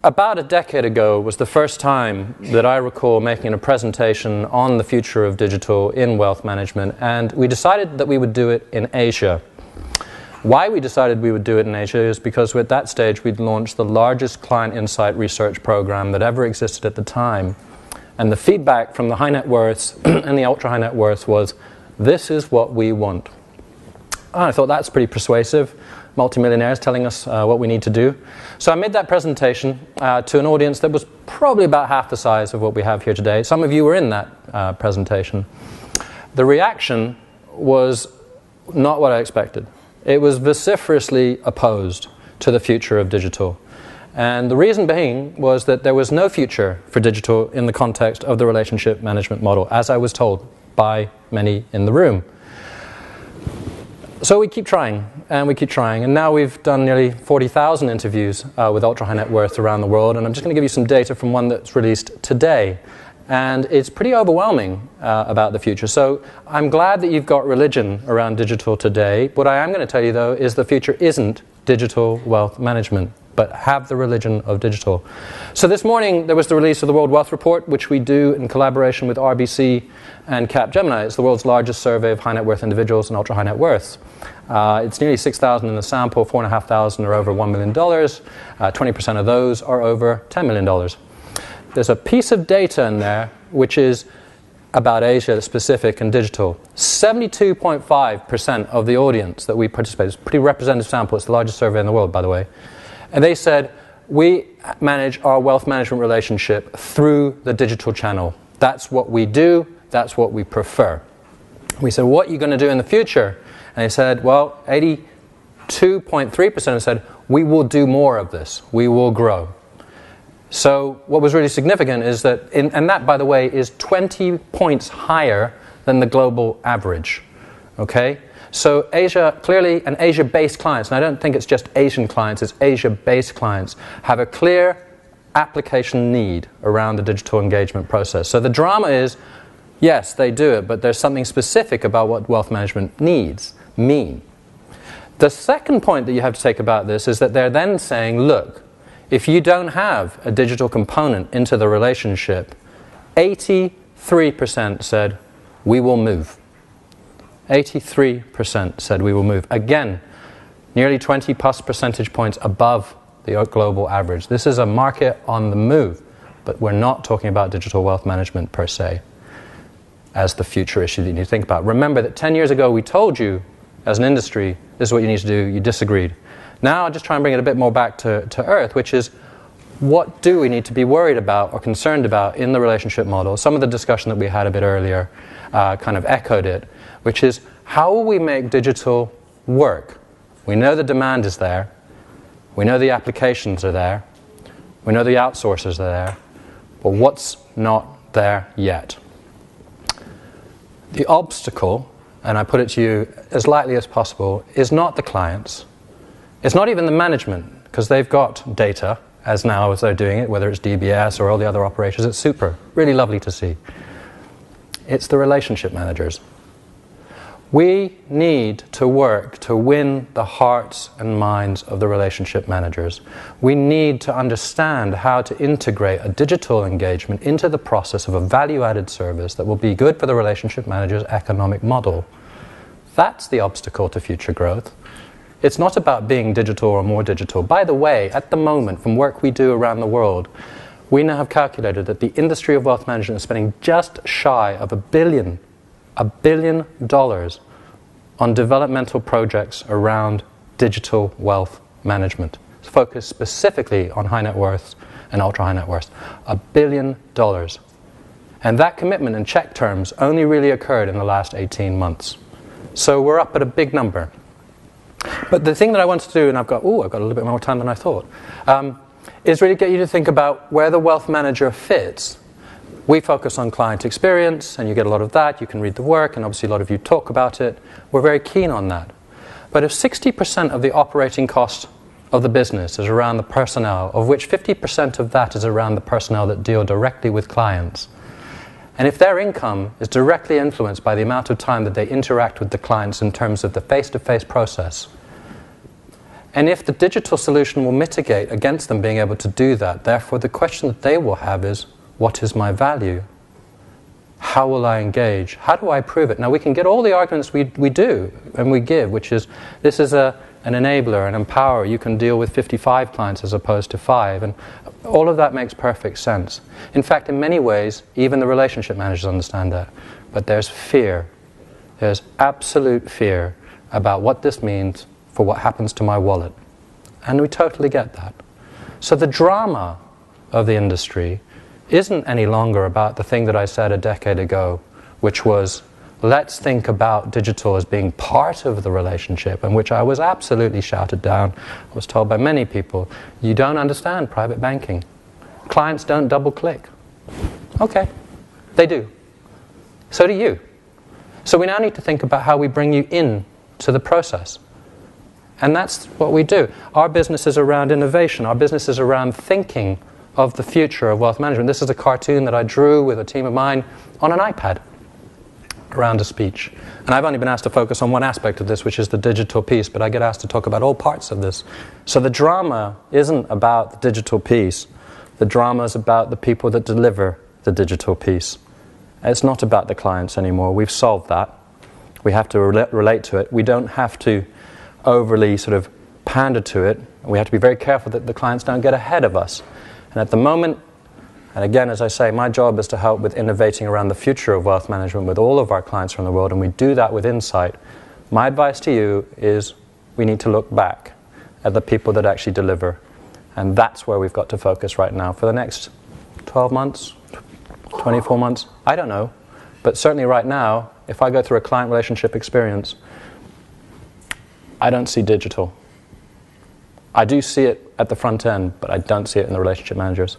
About a decade ago was the first time that I recall making a presentation on the future of digital in wealth management, and we decided that we would do it in Asia. Why we decided we would do it in Asia is because at that stage we'd launched the largest client insight research program that ever existed at the time. And the feedback from the high net worths and the ultra high net worths was, this is what we want. And I thought that's pretty persuasive. Multimillionaires telling us what we need to do. So I made that presentation to an audience that was probably about half the size of what we have here today. Some of you were in that presentation. The reaction was not what I expected. It was vociferously opposed to the future of digital. And the reason being was that there was no future for digital in the context of the relationship management model, as I was told by many in the room. So we keep trying, and we keep trying. And now we've done nearly 40,000 interviews with ultra high net worth around the world. And I'm just going to give you some data from one that's released today. And it's pretty overwhelming about the future. So I'm glad that you've got religion around digital today. What I am going to tell you, though, is the future isn't digital wealth management, but have the religion of digital. So this morning there was the release of the World Wealth Report, which we do in collaboration with RBC and Capgemini. It's the world's largest survey of high net worth individuals and ultra high net worths. It's nearly 6,000 in the sample, 4,500 are over $1 million. 20% of those are over $10 million. There's a piece of data in there which is about Asia specific and digital. 72.5% of the audience that we participated, it's a pretty representative sample, it's the largest survey in the world, by the way. And they said, we manage our wealth management relationship through the digital channel. That's what we do, that's what we prefer. We said, what are you going to do in the future? And they said, well, 82.3% said, we will do more of this, we will grow. So what was really significant is that, and that, by the way, is 20 points higher than the global average. Okay? So Asia, clearly, and Asia-based clients, and I don't think it's just Asian clients, it's Asia-based clients, have a clear application need around the digital engagement process. So the drama is, yes, they do it, but there's something specific about what wealth management needs mean. The second point that you have to take about this is that they're then saying, look, if you don't have a digital component into the relationship, 83% said, we will move. 83% said we will move. Again, nearly 20 plus percentage points above the global average. This is a market on the move, but we're not talking about digital wealth management per se as the future issue that you need to think about. Remember that 10 years ago we told you as an industry, this is what you need to do, you disagreed. Now I'll just try and bring it a bit more back to earth, which is, what do we need to be worried about or concerned about in the relationship model? Some of the discussion that we had a bit earlier kind of echoed it, which is, how will we make digital work? We know the demand is there. We know the applications are there. We know the outsourcers are there. But what's not there yet? The obstacle, and I put it to you as lightly as possible, is not the clients. It's not even the management, because they've got data, as they're doing it, whether it's DBS or all the other operators. It's super, really lovely to see. It's the relationship managers. We need to work to win the hearts and minds of the relationship managers. We need to understand how to integrate a digital engagement into the process of a value-added service that will be good for the relationship manager's economic model. That's the obstacle to future growth. It's not about being digital or more digital. By the way, at the moment, from work we do around the world, we now have calculated that the industry of wealth management is spending just shy of $1 billion on developmental projects around digital wealth management, focused specifically on high net worths and ultra high net worths. $1 billion. And that commitment in check terms only really occurred in the last 18 months. So we're up at a big number. But the thing that I want to do, and I've got a little bit more time than I thought, is really get you to think about where the wealth manager fits. We focus on client experience, and you get a lot of that. You can read the work, and obviously a lot of you talk about it. We're very keen on that. But if 60% of the operating cost of the business is around the personnel, of which 50% of that is around the personnel that deal directly with clients, and if their income is directly influenced by the amount of time that they interact with the clients in terms of the face-to-face process, And if the digital solution will mitigate against them being able to do that, therefore the question that they will have is, what is my value? How will I engage? How do I prove it? Now we can get all the arguments we do and we give, which is, this is an enabler, an empower. You can deal with 55 clients as opposed to 5. And all of that makes perfect sense. In fact, in many ways, even the relationship managers understand that. But there's fear. There's absolute fear about what this means for what happens to my wallet. And we totally get that. So the drama of the industry isn't any longer about the thing that I said a decade ago, which was, let's think about digital as being part of the relationship, and which I was absolutely shouted down. I was told by many people, you don't understand private banking. Clients don't double-click. Okay, they do. So do you. So we now need to think about how we bring you in to the process. And that's what we do. Our business is around innovation. Our business is around thinking of the future of wealth management. This is a cartoon that I drew with a team of mine on an iPad around a speech. And I've only been asked to focus on one aspect of this, which is the digital piece, but I get asked to talk about all parts of this. So the drama isn't about the digital piece. The drama is about the people that deliver the digital piece. It's not about the clients anymore. We've solved that. We have to relate to it. We don't have to overly sort of pander to it. We have to be very careful that the clients don't get ahead of us. And at the moment, and again, as I say, my job is to help with innovating around the future of wealth management with all of our clients around the world, and we do that with insight. My advice to you is we need to look back at the people that actually deliver. And that's where we've got to focus right now for the next 12 months, 24 months, I don't know. But certainly right now, if I go through a client relationship experience, I don't see digital. I do see it at the front end, but I don't see it in the relationship managers.